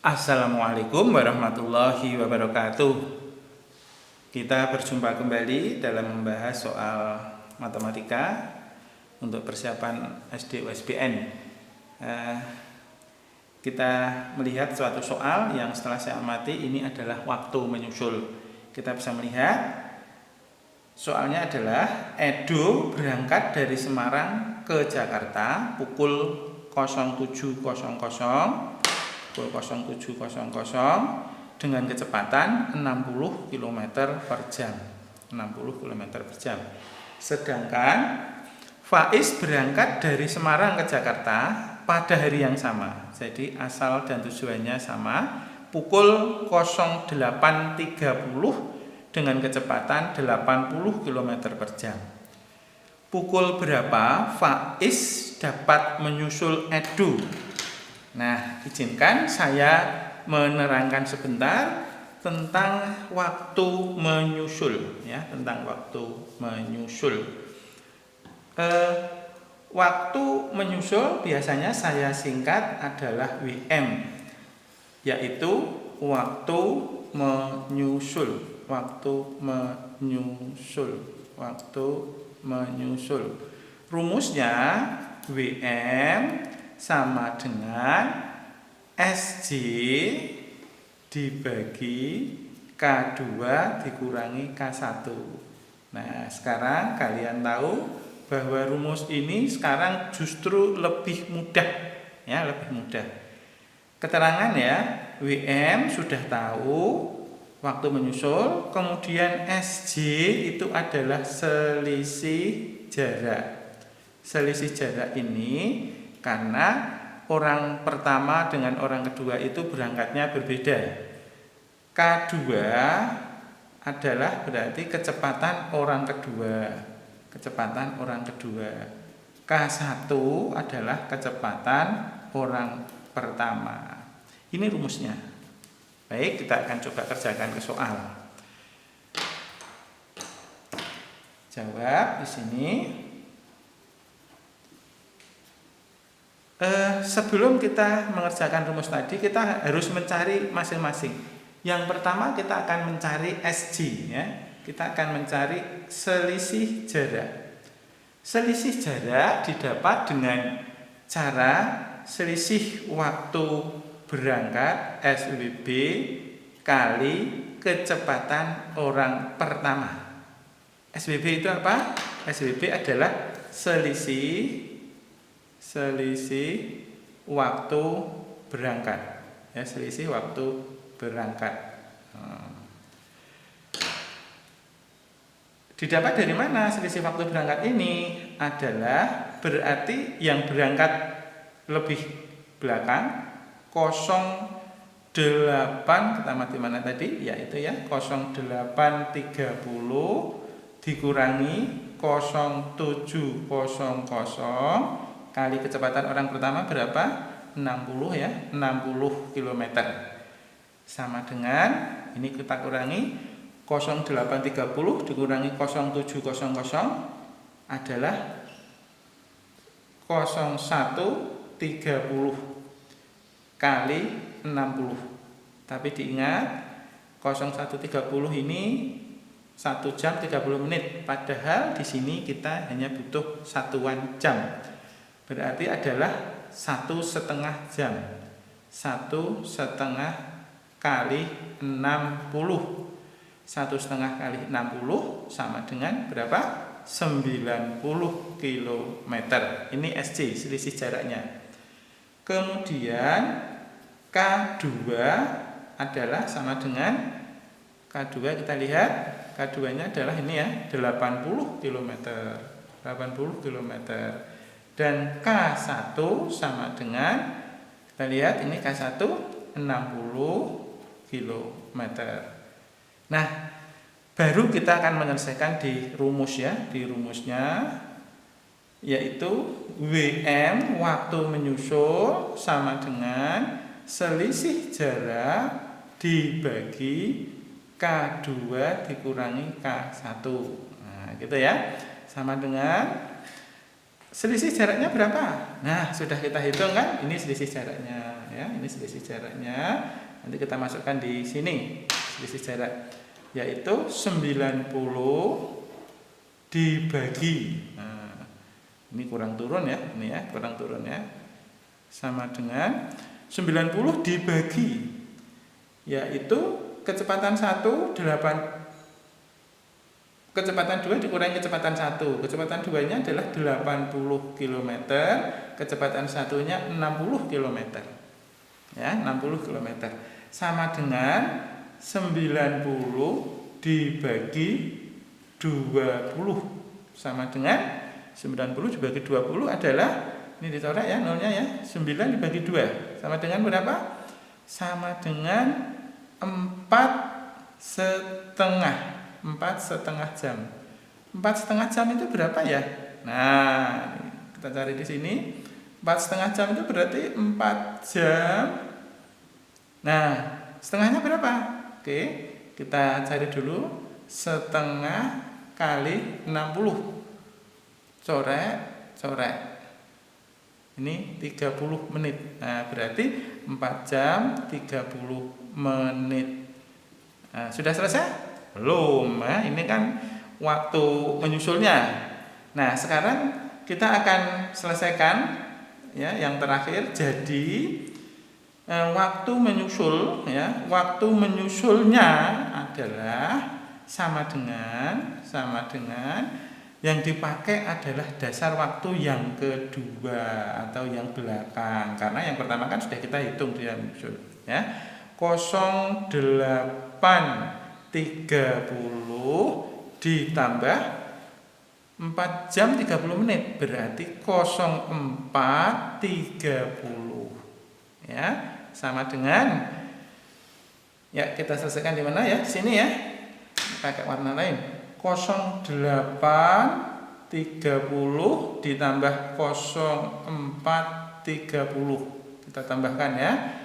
Assalamualaikum warahmatullahi wabarakatuh. Kita berjumpa kembali dalam membahas soal matematika untuk persiapan SD USBN. Kita melihat suatu soal yang setelah saya amati ini adalah waktu menyusul. Kita bisa melihat soalnya adalah Edo berangkat dari Semarang ke Jakarta pukul 07.00 dengan kecepatan 60 km per jam. 60 km per jam. Sedangkan Faiz berangkat dari Semarang ke Jakarta pada hari yang sama. Jadi asal dan tujuannya sama, pukul 08.30 dengan kecepatan 80 km per jam. Pukul berapa Faiz dapat menyusul Edo? Nah, izinkan saya menerangkan sebentar tentang waktu menyusul, ya, tentang waktu menyusul. Waktu menyusul biasanya saya singkat adalah WM, yaitu waktu menyusul, waktu menyusul, waktu menyusul. Rumusnya WM sama dengan SJ dibagi K2 dikurangi K1. Nah, sekarang kalian tahu bahwa rumus ini sekarang justru lebih mudah, ya, lebih mudah. Keterangan ya, WM sudah tahu waktu menyusul, kemudian SJ itu adalah selisih jarak. Selisih jarak ini karena orang pertama dengan orang kedua itu berangkatnya berbeda. K2 adalah berarti kecepatan orang kedua. Kecepatan orang kedua. K1 adalah kecepatan orang pertama. Ini rumusnya. Baik, kita akan coba kerjakan ke soal. Jawab di sini. Sebelum kita mengerjakan rumus tadi, kita harus mencari masing-masing. Yang pertama kita akan mencari SJ, ya. Kita akan mencari selisih jarak. Selisih jarak didapat dengan cara selisih waktu berangkat SWB kali kecepatan orang pertama. SWB itu apa? SWB adalah selisih waktu berangkat, ya, selisih waktu berangkat. Didapat dari mana selisih waktu berangkat ini? Adalah berarti yang berangkat lebih belakang 08, kita mati mana tadi? Yaitu ya 08.30 dikurangi 07.00 kali kecepatan orang pertama berapa? 60, ya, 60 km. Sama dengan ini kita kurangi 08.30 dikurangi 07.00 adalah 01.30 kali 60. Tapi diingat 01.30 ini 1 jam 30 menit. Padahal di sini kita hanya butuh satuan jam. Berarti adalah 1,5 jam. 1,5 kali 60. 1,5 kali 60 sama dengan berapa? 90 km. Ini SJ, selisih jaraknya. Kemudian K2 adalah sama dengan K2, kita lihat K2 nya adalah ini ya, 80 km. 80 km. Dan K1 sama dengan, kita lihat ini K1 60 km. Nah, baru kita akan menyelesaikan di rumus, ya. Di rumusnya yaitu WM waktu menyusul sama dengan selisih jarak dibagi K2 dikurangi K1. Nah, gitu ya. Sama dengan selisih jaraknya berapa? Nah, sudah kita hitung kan? Ini selisih jaraknya ya, ini selisih jaraknya. Nanti kita masukkan di sini selisih jarak, yaitu 90 dibagi. Nah, ini kurang turun ya, ini ya, kurang turun ya. Sama dengan 90 dibagi, yaitu kecepatan 1 kecepatan 2 dikurangi kecepatan 1. Kecepatan 2-nya adalah 80 km, kecepatan 1-nya 60 km. Ya, 60 km. Sama dengan 90 dibagi 20. Sama dengan 90 dibagi 20 adalah, ini dicoret ya nolnya ya, 9 dibagi 2. Sama dengan berapa? Sama dengan 4,5. 4,5 jam. 4,5 jam itu berapa ya? Nah, kita cari di sini. 4,5 jam itu berarti 4 jam. Nah, setengahnya berapa? Oke, kita cari dulu. Setengah kali 60. Coret. Ini 30 menit. Nah, berarti 4 jam 30 menit. Nah, sudah selesai? Belum ya, ini kan waktu menyusulnya. Nah, sekarang kita akan selesaikan ya yang terakhir. Jadi waktu menyusul ya, waktu menyusulnya adalah sama dengan yang dipakai adalah dasar waktu yang kedua atau yang belakang, karena yang pertama kan sudah kita hitung dia menyusul ya. 08.30 ditambah 4 jam 30 menit berarti 04.30 ya, sama dengan ya, kita selesaikan di mana ya, sini ya, pakai warna lain. 08.30 ditambah 04.30 kita tambahkan ya.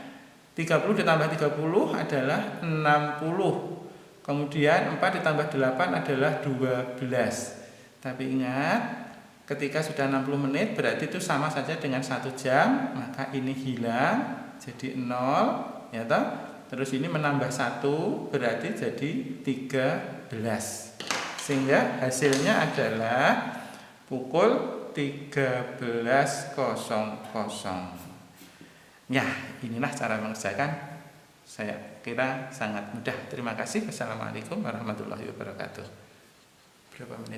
30 ditambah 30 adalah 60. Kemudian 4 ditambah 8 adalah 12. Tapi ingat, ketika sudah 60 menit berarti itu sama saja dengan 1 jam, maka ini hilang jadi 0 ya toh. Terus ini menambah 1 berarti jadi 13. Sehingga hasilnya adalah pukul 13.00. Ya, inilah cara mengerjakan. Saya kira sangat mudah. Terima kasih. Wassalamualaikum warahmatullahi wabarakatuh. Berapa menit?